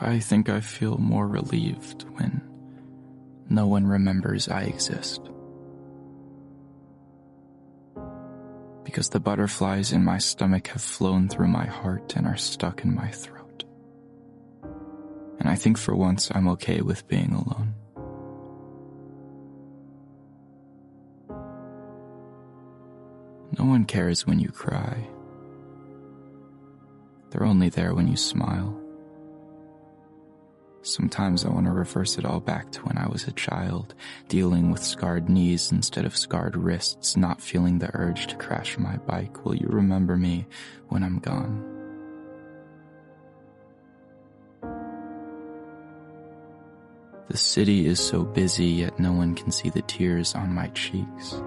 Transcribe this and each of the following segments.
I think I feel more relieved when no one remembers I exist. Because the butterflies in my stomach have flown through my heart and are stuck in my throat. And I think for once I'm okay with being alone. No one cares when you cry. They're only there when you smile. Sometimes I want to reverse it all back to when I was a child, dealing with scarred knees instead of scarred wrists, not feeling the urge to crash my bike. Will you remember me when I'm gone? The city is so busy, yet no one can see the tears on my cheeks.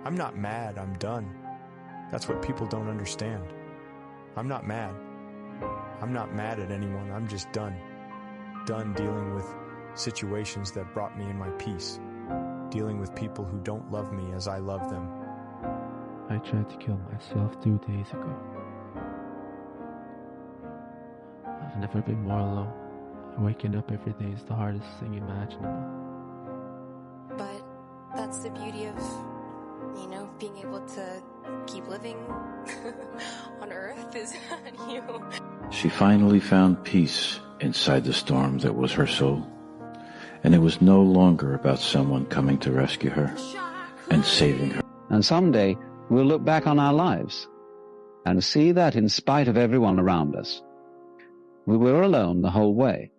I'm not mad, I'm done. That's what people don't understand. I'm not mad. I'm not mad at anyone, I'm just done. Done dealing with situations that brought me in my peace. Dealing with people who don't love me as I love them. I tried to kill myself 2 days ago. I've never been more alone. Waking up every day is the hardest thing imaginable. But that's the beauty of, being able to keep living on Earth, is that you. She finally found peace inside the storm that was her soul. And it was no longer about someone coming to rescue her and saving her. And someday we'll look back on our lives and see that in spite of everyone around us, we were alone the whole way.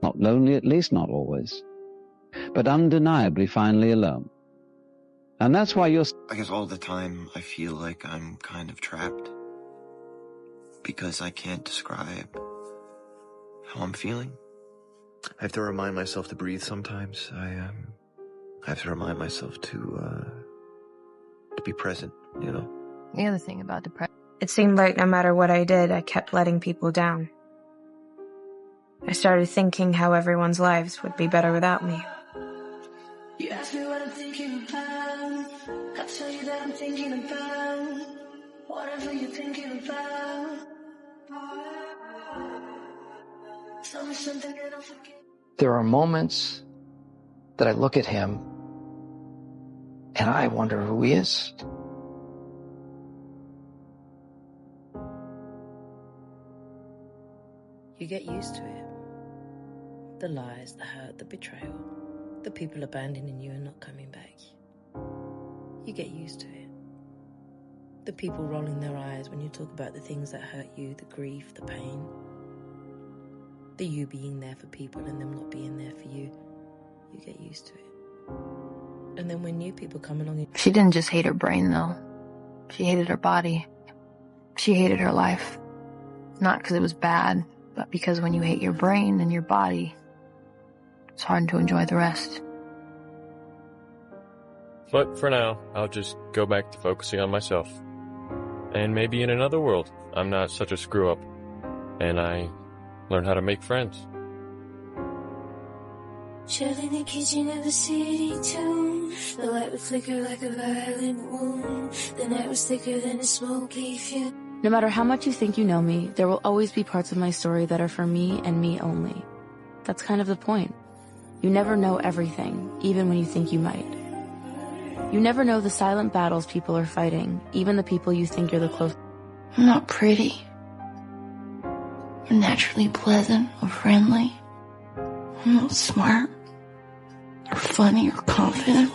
Not lonely, at least not always, but undeniably finally alone. And that's why I guess all the time I feel like I'm kind of trapped. Because I can't describe how I'm feeling. I have to remind myself to breathe sometimes. I have to remind myself to be present, The other thing about depression. It seemed like no matter what I did, I kept letting people down. I started thinking how everyone's lives would be better without me. You ask me what I'm thinking about. I tell you that I'm thinking about whatever you're thinking about. Tell me something that I'll forget. There are moments that I look at him and I wonder who he is. You get used to it. The lies, the hurt, the betrayal, the people abandoning you and not coming back. You get used to it. The people rolling their eyes when you talk about the things that hurt you, the grief, the pain. The you being there for people and them not being there for you. You get used to it. And then when new people come along... She didn't just hate her brain, though. She hated her body. She hated her life. Not because it was bad, but because when you hate your brain and your body, it's hard to enjoy the rest. But for now, I'll just go back to focusing on myself. And maybe in another world, I'm not such a screw-up. And I learn how to make friends. Chill in the kitchen of the city tune. The light would flicker like a violent wound. The night was thicker than a smoky fume. No matter how much you think you know me, there will always be parts of my story that are for me and me only. That's kind of the point. You never know everything, even when you think you might. You never know the silent battles people are fighting, even the people you think you're the closest. I'm not pretty, or naturally pleasant or friendly. I'm not smart, or funny, or confident.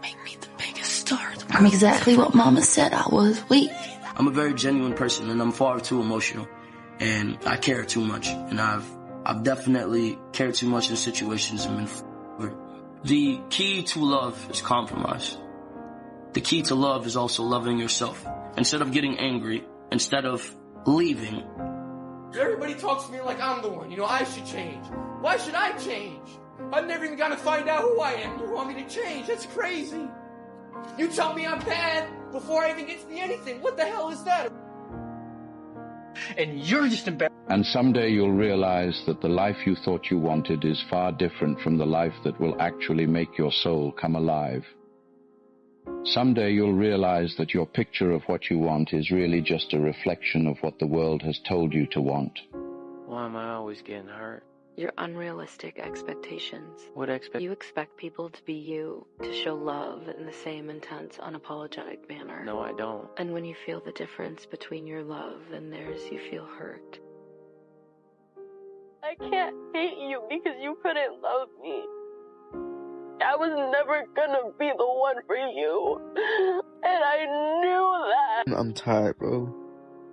Make me the biggest star. I'm exactly what Mama said I was, weak. I'm a very genuine person, and I'm far too emotional, and I care too much, and I've definitely cared too much in situations and been. The key to love is compromise. The key to love is also loving yourself. Instead of getting angry, instead of leaving. Everybody talks to me like I'm the one. I should change. Why should I change? I've never even got to find out who I am. You want me to change? That's crazy. You tell me I'm bad before I even get to the anything. What the hell is that? And you're just embarrassed. And someday you'll realize that the life you thought you wanted is far different from the life that will actually make your soul come alive. Someday you'll realize that your picture of what you want is really just a reflection of what the world has told you to want. Why am I always getting hurt? Your unrealistic expectations. What You expect people to be you, to show love in the same intense, unapologetic manner. No, I don't. And when you feel the difference between your love and theirs, you feel hurt. I can't hate you because you couldn't love me. I was never gonna be the one for you. And I knew that. I'm tired, bro.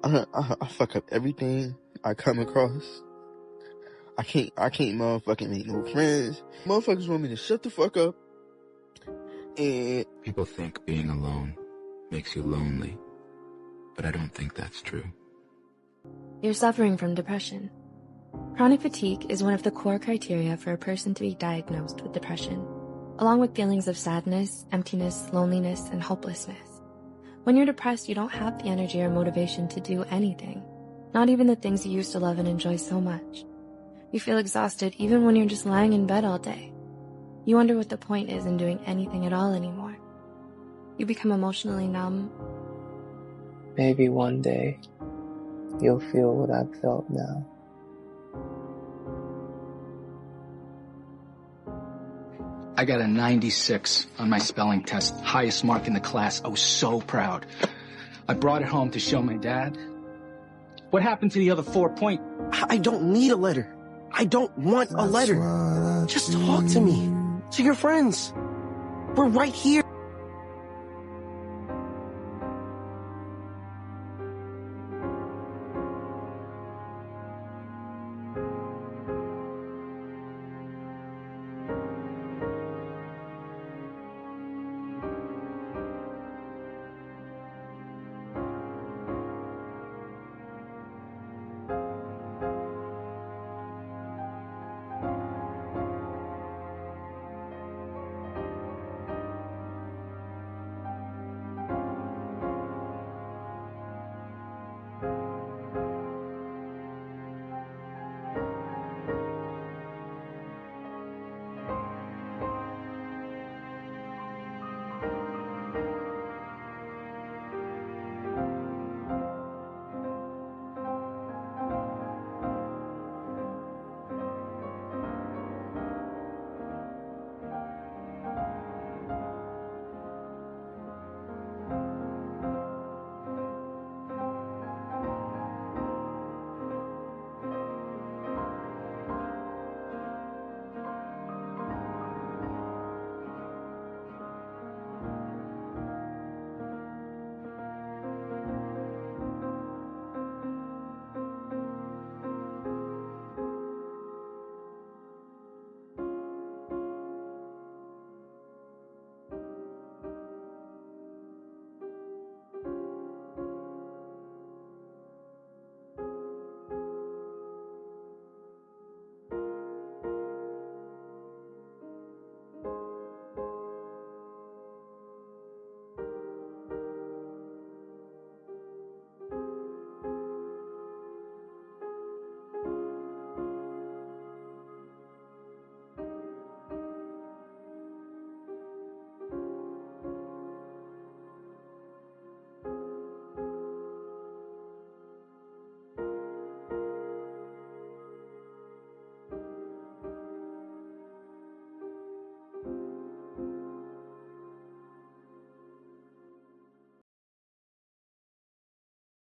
I fuck up everything I come across. I can't motherfucking make no friends. Motherfuckers want me to shut the fuck up. And people think being alone makes you lonely, but I don't think that's true. You're suffering from depression. Chronic fatigue is one of the core criteria for a person to be diagnosed with depression, along with feelings of sadness, emptiness, loneliness, and hopelessness. When you're depressed, you don't have the energy or motivation to do anything, not even the things you used to love and enjoy so much. You feel exhausted even when you're just lying in bed all day. You wonder what the point is in doing anything at all anymore. You become emotionally numb. Maybe one day, you'll feel what I've felt now. I got a 96 on my spelling test, highest mark in the class. I was so proud. I brought it home to show my dad. What happened to the other 4 points? I don't need a letter. I don't want a letter. Just talk to me. To your friends. We're right here.